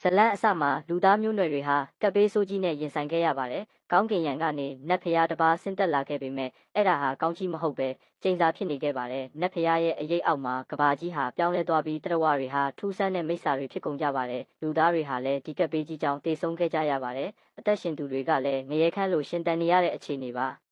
ဇလန်းအစမှာလူသားမျိုးနွယ်တွေဟာကပ်ဘေးဆိုးကြီးနဲ့ရင်ဆိုင်ခဲ့ရပါတယ်။ကောင်းကင်ယံကနေနတ်ဖျားတစ်ပါးဆင်းသက်လာခဲ့ပေမဲ့အဲ့ဒါဟာကောင်းကြီးမဟုတ်ပဲကျိန်စာဖြစ်နေခဲ့ပါတယ်။နတ်ဖျားရဲ့အရေးအောက်မှာကဘာကြီးဟာပြောင်းလဲသွားပြီးတရဝတွေဟာထူးဆန်းတဲ့မိစ္ဆာတွေဖြစ်ကုန်ကြပါတယ်။လူသားတွေဟာလည်းဒီကပ်ဘေးကြီးကြောင့်တေဆုံးခဲ့ကြရပါတယ်။အသက်ရှင်သူတွေကလည်းငရဲခမ်းလိုရှင်တန်နေရတဲ့အခြေအနေပါ။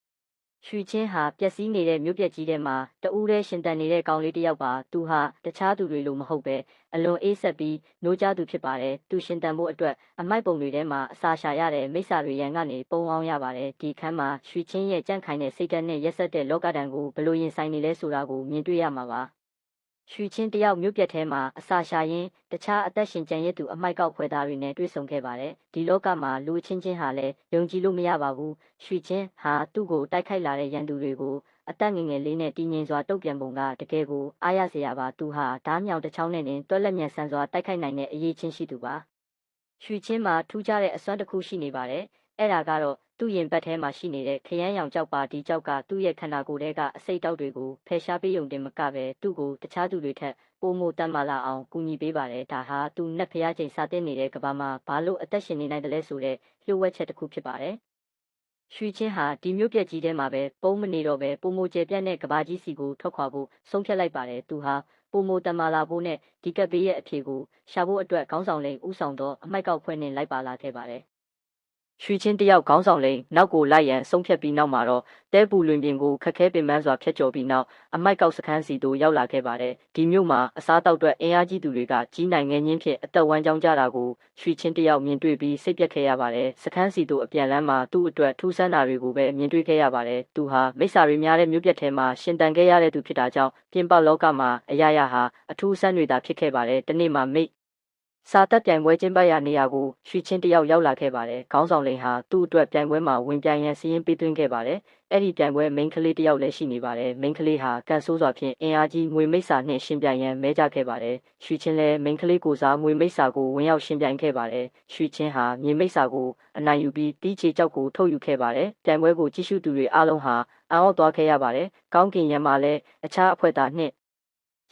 ရွှေချင်းဟာပျက်စီးနေတဲ့မြို့ပြက်ကြီးထဲမှာတဦးတည်းရှင်တန်နေတဲ့ကောင်လေးတစ်ယောက်ပါသူဟာတခြားသူတွေလိုမဟုတ်ပဲအလွန်အေးဆက်ပြီးနိုးကြသူဖြစ်ပါတယ်သူရှင်တန်ဖို့အတွက်အမိုက်ပုံတွေထဲမှာအစာရှာရတဲ့မိစ္ဆာတွေရန်ကနေပုံအောင်ရပါတယ်ဒီခန်းမှာရွှေချင်းရဲ့ကြန့်ခိုင်တဲ့စိတ်ဓာတ်နဲ့ရက်ဆက်တဲ့လောကဒဏ်ကိုဘလို့ရင်ဆိုင်နေလဲဆိုတာကိုမြင်တွေ့ရမှာပါရွှေချင်းတယောက်မြို့ပြက်ထဲမှာအစာရှာရင်းတခြားအသက်ရှင်ကျန်ရစ်သူအမိုက်ကောက်ဖွယ်သားတွေနဲ့တွေ့ဆုံခဲ့ပါတယ်ဒီလောကမှာလူချင်းချင်းဟာလည်းယုံကြည်လို့မရပါဘူးရွှေချင်းဟာသူ့ကိုတိုက်ခိုက်လာတဲ့ရန်သူတွေကိုအသက်ငယ်ငယ်လေးနဲ့တည်ငြိမ်စွာတုံ့ပြန်ပုံကတကယ်ကိုအားရစရာပါသူဟာဓားမြောင်တစ်ချောင်းနဲ့တွဲလက်မြန်ဆန်စွာတိုက်ခိုက်နိုင်တဲ့အရေးချင်းရှိသူပါရွှေချင်းမှာထူးခြားတဲ့အစွမ်းတစ်ခုရှိနေပါတယ်အဲ့ဒါကတော့သူ့ရင်ဘတ်ထဲမှာရှိနေတဲ့ခရမ်းရောင်ကြောက်ပါဒီကြောက်ကသူ့ရဲ့ခန္ဓာကိုယ်ထဲကအစိတ်တောက်တွေကိုဖယ်ရှားပေးုံတင်မကပဲသူ့ကိုတခြားသူတွေထက်ပိုမိုတတ်မှလာအောင်ကူညီပေးပါတယ်ဒါဟာသူနတ်ဖျားချိန်စာတင်နေတဲ့ကဘာမှာဘာလို့အသက်ရှင်နေနိုင်တယ်လဲဆိုတဲ့လျှို့ဝှက်ချက်တစ်ခုဖြစ်ပါတယ်ရွှေချင်းဟာဒီမျိုးပြက်ကြီးထဲမှာပဲပုံမနေတော့ပဲပိုမိုကျပြတ်တဲ့ကဘာကြီးစီကိုထွက်ခွာဖို့ဆုံးဖြတ်လိုက်ပါတယ်သူဟာပိုမိုတမလာဖို့နဲ့ဒီကပ်ဘေးရဲ့အဖြေကိုရှာဖို့အတွက်ခေါင်းဆောင်လိန်ဥဆောင်တော့အမိုက်ကောက်ဖွဲ့နဲ့လိုက်ပါလာခဲ့ပါတယ်ရွှေချင်းတယောက်ခေါင်းဆောင်လိန်နောက်ကိုလိုက်ရန်ဆုံးဖြတ်ပြီးနောက်မှာတော့တဲပူလွင်ပြင်ကိုခက်ခဲပင်ပန်းစွာဖျက်ကျော်ပြီးနောက်အမိုက်ကောက်စခန်းစီတို့ရောက်လာခဲ့ပါတယ်ဒီမြို့မှာအစားတောက်အတွက်အင်အားကြီးသူတွေကကြီးနိုင်ငယ်ချင်းဖြစ်အသက်ဝမ်းကြောင်းကြတာကိုရွှေချင်းတယောက်မြင်တွေ့ပြီးစိတ်ပြက်ခဲ့ရပါတယ်စခန်းစီတို့အပြန်လန်းမှာသူ့အတွက်ထူးဆန်းတာတွေကိုပဲမြင်တွေ့ခဲ့ရပါတယ်သူဟာမိစ္ဆာတွေများတဲ့မြို့ပြက်ထဲမှာရှင်တန်ခဲ့ရတဲ့သူဖြစ်တာကြောင့်ပြင်ပလောကမှာအရာရာဟာအထူးဆန်းတွေသာဖြစ်ခဲ့ပါတယ်တနေ့မှာမိတ်စာတက်ပြိုင်ပွဲကျင်းပရာနေရာကိုရွှေချင်းတယောက်ရောက်လာခဲ့ပါတယ်။ခေါင်းဆောင်လိန်ဟာသူ့အတွက်ပြိုင်ပွဲမှာဝင်ပြိုင်ရန်စီးရင်ပေးသွင်းခဲ့ပါတယ်။အဲ့ဒီပြိုင်ပွဲမိန်းကလေးတယောက်လည်းရှိနေပါတယ်။မိန်းကလေးဟာကန်ဆိုးစွာဖြင့်အင်အားကြီးငွေမိတ်စာနှင့်ရှင်ပြိုင်ရန်မဲကြခဲ့ပါတယ်။ရွှေချင်းလည်းမိန်းကလေးကိုစားငွေမိတ်စာကိုဝင်ရောက်ရှင်ပြိုင်ခဲ့ပါတယ်။ရွှေချင်းဟာမြေမိတ်စာကိုအနိုင်ယူပြီးတီးချေကြောက်ကိုထုတ်ယူခဲ့ပါတယ်။ပြိုင်ပွဲကိုကြည့်ရှုသူတွေအားလုံးဟာအံ့ဩသွားခဲ့ရပါတယ်။ကောင်းကင်ယံမှာလည်းအခြားအဖွဲ့သားနှင့်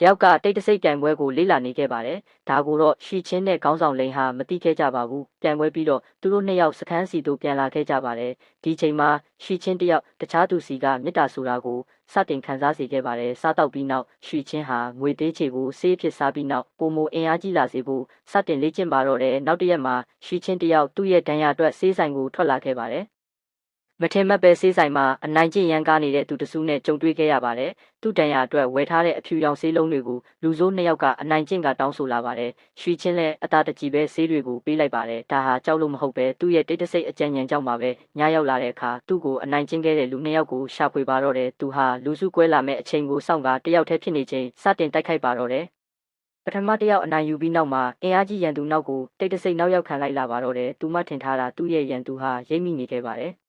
ယောက်ကတိတ်တဆိတ်ပြိုင်ပွဲကိုလေ့လာနေခဲ့ပါတယ်။ဒါကိုတော့ရှီချင်းနဲ့ခေါင်းဆောင်လိန်ဟာမသိခဲ့ကြပါဘူး။ပြိုင်ပွဲပြီးတော့သူတို့နှစ်ယောက်စခန်းစီတို့ပြန်လာခဲ့ကြပါတယ်။ဒီချိန်မှာရှီချင်းတယောက်တခြားသူစီကမေတ္တာဆိုတာကိုစတင်ခံစားစေခဲ့ပါတယ်။စားတောက်ပြီးနောက်ရှီချင်းဟာငွေသေးချေကိုဆေးဖြစ်စားပြီးနောက်ပိုမိုအင်အားကြီးလာစေဖို့စတင်လေ့ကျင့်ပါတော့တယ်။နောက်တစ်ရက်မှာရှီချင်းတယောက်သူ့ရဲ့ဒဏ်ရာအတွက်ဆေးဆိုင်ကိုထွက်လာခဲ့ပါတယ်မထင်မှတ်ပဲဆေးဆိုင်မှာအနိုင်ကျင့်ရန်ကားနေတဲ့သူတစုနဲ့ကြုံတွေ့ခဲ့ရပါတယ်။သူ့တန်ရာအတွက်ဝယ်ထားတဲ့အဖြူရောင်ဆေးလုံးတွေကိုလူဆိုးနှစ်ယောက်ကအနိုင်ကျင့်ကတောင်းဆိုလာပါတယ်။ရွှေချင်းလည်းအသာတကြီးပဲဆေးတွေကိုပေးလိုက်ပါတယ်။ဒါဟာကြောက်လို့မဟုတ်ပဲသူ့ရဲ့တိတ်တဆိတ်အကြံဉာဏ်ကြောင့်ပါပဲ။ညရောက်လာတဲ့အခါသူ့ကိုအနိုင်ကျင့်ခဲ့တဲ့လူနှစ်ယောက်ကိုရှာဖွေပါတော့တယ်။သူဟာလူစုကွဲလာမဲ့အချိန်ကိုစောင့်ကတယောက်တည်းဖြစ်နေချိန်စတင်တိုက်ခိုက်ပါတော့တယ်။ပထမတစ်ယောက်အနိုင်ယူပြီးနောက်မှာအင်အားကြီးရန်သူနောက်ကိုတိတ်တဆိတ်နောက်ရောက်ခံလိုက်လာပါတော့တယ်။သူမှထင်ထားတာသူ့ရဲ့ရန်သူဟာရိပ်မိနေခဲ့ပါတယ်။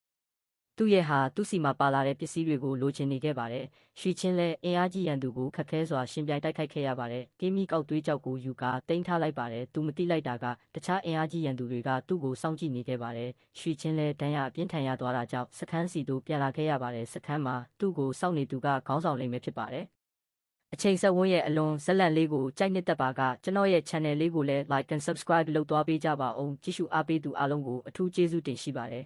သူ့ရဲ့ဟာသူ့စီမှာပါလာတဲ့ပစ္စည်းတွေကိုလိုချင်နေခဲ့ပါတယ်။ရွှေချင်းလည်းအင်အားကြီးရန်သူကိုခက်ခဲစွာရှင်ပြိုင်တိုက်ခိုက်ခဲ့ရပါတယ်။ကင်းမီကောက်သွေးကြောက်ကိုယူကာတင်ထားလိုက်ပါတယ်။သူမသိလိုက်တာကတခြားအင်အားကြီးရန်သူတွေကသူ့ကိုစောင့်ကြည့်နေခဲ့ပါတယ်။ရွှေချင်းလည်းဒဏ်ရာအပြင်းထန်ရသွားတာကြောင့်စခန်းစီတို့ပြန်လာခဲ့ရပါတယ်။စခန်းမှာသူ့ကိုစောင့်နေသူကခေါင်းဆောင်လိမ့်မယ်ဖြစ်ပါတယ်။အချိန်ဆက်ဝန်းရဲ့အလွန်ဇက်လန့်လေးကိုကြိုက်နှစ်သက်ပါကကျွန်တော်ရဲ့ channel လေးကိုလည်း like and subscribe လုပ်သွားပေးကြပါဦးကြည့်ရှုအားပေးသူအားလုံးကိုအထူးကျေးဇူးတင်ရှိပါတယ်